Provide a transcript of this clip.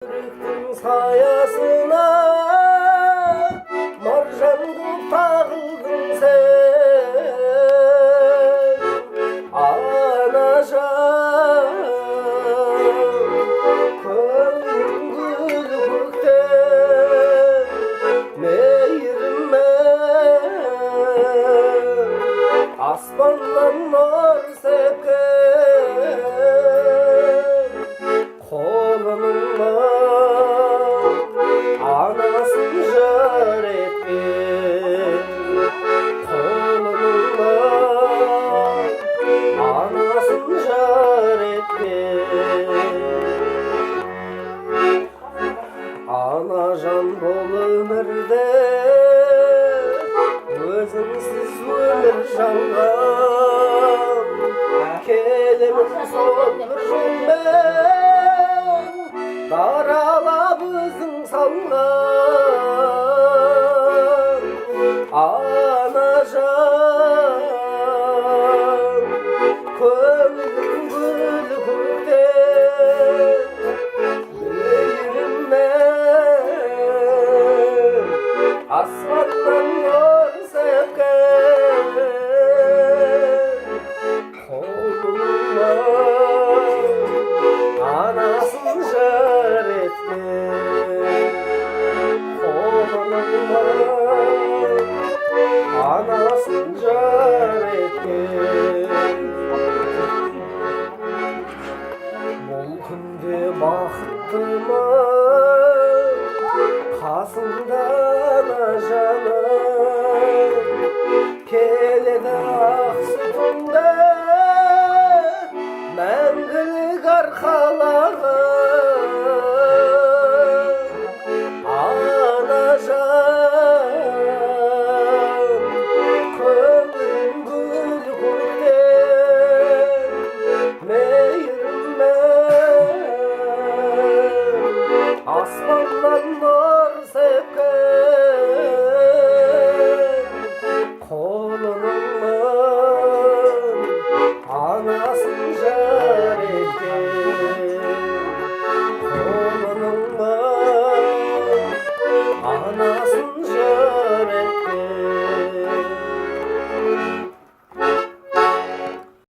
Yürüktün sayasına marjan kup tağıldın sen Anajan Könlüm gül kökten meyirme Asmandan nur sepken kolunla anasını jar etken kolunla anasını jar etken Anajan bol ömürde özünsiz ömür жалған келемін сол бір жолмен даралап өзің салған Анажан көңілің гүл көктен мейіріммен аспаннан нұр сепкен қолыңа анасын жар еткен қолыңа анасын жар еткен бұл күнде бақыттымын қасымда Анажаным